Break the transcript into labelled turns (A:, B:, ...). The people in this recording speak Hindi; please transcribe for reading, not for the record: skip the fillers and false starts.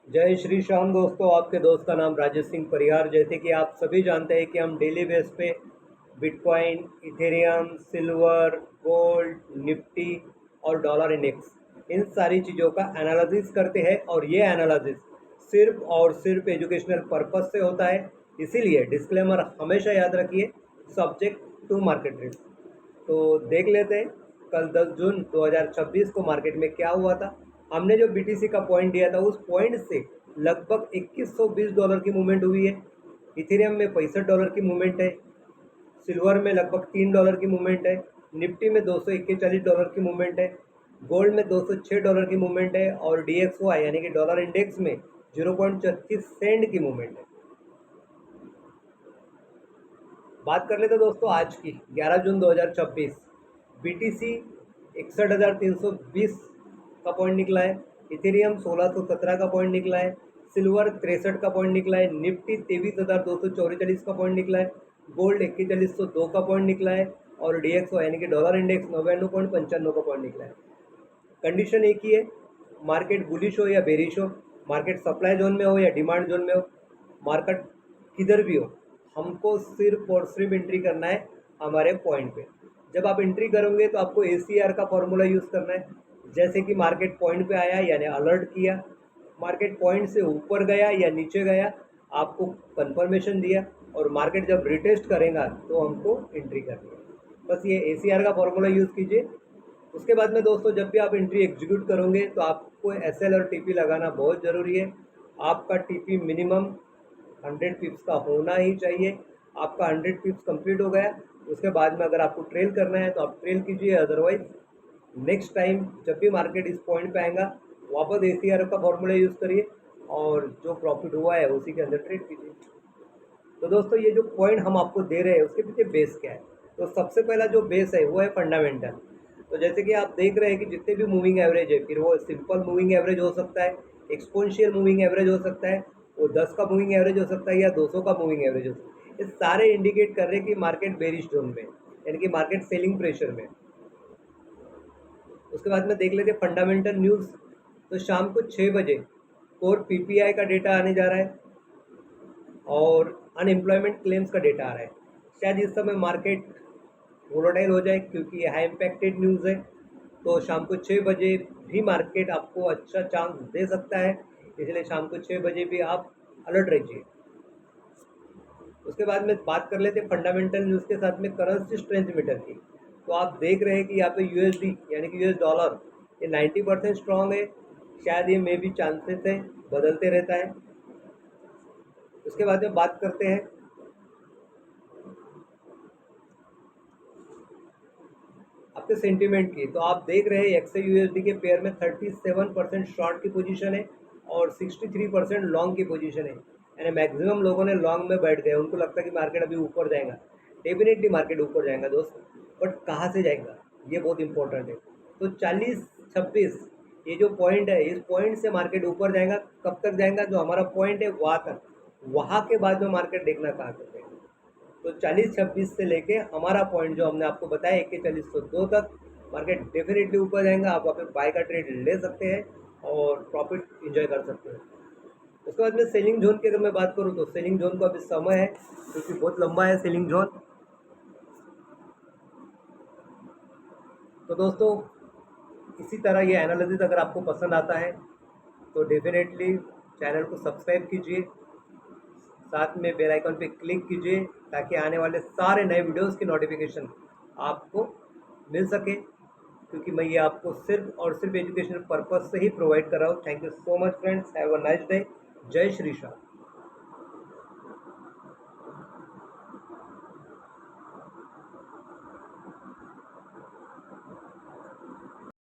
A: जय श्री श्याम दोस्तों, आपके दोस्त का नाम राजेश सिंह परिहार। जैसे कि आप सभी जानते हैं कि हम डेली बेस पे bitcoin, Ethereum, silver, gold, Nifty और डॉलर इंडेक्स, इन सारी चीज़ों का एनालिसिस करते हैं। और ये एनालिसिस सिर्फ और सिर्फ एजुकेशनल पर्पस से होता है। इसीलिए डिस्क्लेमर हमेशा याद रखिए, सब्जेक्ट टू मार्केट रिस्क। तो देख लेते हैं कल 10 जून 2026 को मार्केट में क्या हुआ था। हमने जो बीटीसी का पॉइंट दिया था, उस पॉइंट से लगभग $2120 की मूवमेंट हुई है। इथेरियम में $65 की मूवमेंट है। सिल्वर में लगभग $3 की मूवमेंट है। निफ्टी में $241 की मूवमेंट है। गोल्ड में $206 की मूवमेंट है। और DXY यानी कि डॉलर इंडेक्स में 0.36 सेंट की मूवमेंट है। बात कर लेते दोस्तों आज की 11 जून 2026। बीटीसी 61,320 का पॉइंट निकला है। इथेरियम 1617 का पॉइंट निकला है। सिल्वर 63 का पॉइंट निकला है। निफ्टी 23,244 का पॉइंट निकला है। गोल्ड 4102 का पॉइंट निकला है। और DXY यानी कि डॉलर इंडेक्स 99.95 का पॉइंट निकला है। कंडीशन एक ही है, मार्केट बुलिश हो या बेरिश हो, मार्केट सप्लाई जोन में हो या डिमांड जोन में हो, मार्केट किधर भी हो, हमको सिर्फ और सिर्फ एंट्री करना है हमारे पॉइंट पे। जब आप एंट्री करोगे तो आपको ACR का फॉर्मूला यूज़ करना है। जैसे कि मार्केट पॉइंट पे आया यानी अलर्ट किया, मार्केट पॉइंट से ऊपर गया या नीचे गया, आपको कंफर्मेशन दिया, और मार्केट जब रिटेस्ट करेगा तो हमको एंट्री करनी है। बस ये ACR का फॉर्मूला यूज़ कीजिए। उसके बाद में दोस्तों, जब भी आप एंट्री एग्जीक्यूट करोगे तो आपको SL और TP लगाना बहुत ज़रूरी है। आपका TP मिनिमम 100 पिप्स का होना ही चाहिए। आपका 100 पिप्स कंप्लीट हो गया, उसके बाद में अगर आपको ट्रेल करना है तो आप ट्रेल कीजिए। अदरवाइज नेक्स्ट टाइम जब भी मार्केट इस पॉइंट पे आएगा, वापस ACR का फॉर्मूला यूज़ करिए और जो प्रॉफिट हुआ है उसी के अंदर ट्रेड कीजिए। तो दोस्तों, ये जो पॉइंट हम आपको दे रहे हैं उसके पीछे बेस क्या है? तो सबसे पहला जो बेस है वो है फंडामेंटल। तो जैसे कि आप देख रहे हैं कि जितने भी मूविंग एवरेज है, फिर वो सिंपल मूविंग एवरेज हो सकता है, एक्सपोनेंशियल मूविंग एवरेज हो सकता है, वो 10 का मूविंग एवरेज हो सकता है या 200 का मूविंग एवरेज हो सकता है। ये सारे इंडिकेट कर रहे हैं कि मार्केट बेरिश जोन में, यानी कि मार्केट सेलिंग प्रेशर में। उसके बाद में देख लेते हैं फंडामेंटल न्यूज़। तो शाम को 6 बजे कोर PPI का डेटा आने जा रहा है और अनएम्प्लॉयमेंट क्लेम्स का डेटा आ रहा है। शायद इस समय मार्केट वोलेटाइल हो जाए क्योंकि ये हाई इम्पैक्टेड न्यूज़ है। तो शाम को 6 बजे भी मार्केट आपको अच्छा चांस दे सकता है, इसलिए शाम को 6 बजे भी आप अलर्ट रहिए। उसके बाद में बात कर लेते हैं फंडामेंटल न्यूज़ के साथ में करेंसी स्ट्रेंथ मीटर की। तो आप देख रहे हैं कि यहाँ पे USD यानी कि US डॉलर, ये 90% स्ट्रॉन्ग है। शायद ये मे भी चांसेस है, बदलते रहता है। उसके बाद में बात करते हैं आपके सेंटीमेंट की। तो आप देख रहे हैं XAU USD के पेयर में 37% शॉर्ट की पोजीशन है और 63% लॉन्ग की पोजीशन है। यानी मैक्सिमम लोगों ने लॉन्ग में बैठ गए, उनको लगता है कि मार्केट अभी ऊपर जाएगा। डेफिनेटली मार्केट ऊपर जाएगा दोस्त, बट कहाँ से जाएगा ये बहुत इंपॉर्टेंट है। तो 40-26 ये जो पॉइंट है, इस पॉइंट से मार्केट ऊपर जाएगा। कब तक जाएगा? जो हमारा पॉइंट है वहाँ तक। वहाँ के बाद में मार्केट देखना कहाँ तक जाएगा। तो 40-26 से लेके हमारा पॉइंट जो हमने आपको बताया 41,4002 तक, मार्केट डेफिनेटली ऊपर जाएगा। आप वहाँ पे बाय का ट्रेड ले सकते हैं और प्रॉफिट इंजॉय कर सकते हैं। उसके बाद में सेलिंग जोन की अगर मैं बात करूँ तो सेलिंग जोन का अभी समय है क्योंकि बहुत लंबा है सेलिंग जोन। तो दोस्तों, इसी तरह ये एनालिसिस अगर आपको पसंद आता है तो डेफिनेटली चैनल को सब्सक्राइब कीजिए, साथ में बेल आइकन पे क्लिक कीजिए ताकि आने वाले सारे नए वीडियोस की नोटिफिकेशन आपको मिल सके, क्योंकि मैं ये आपको सिर्फ और सिर्फ एजुकेशनल पर्पस से ही प्रोवाइड कर रहा हूँ। Thank you so much friends, have a nice day. जय श्री श्याम।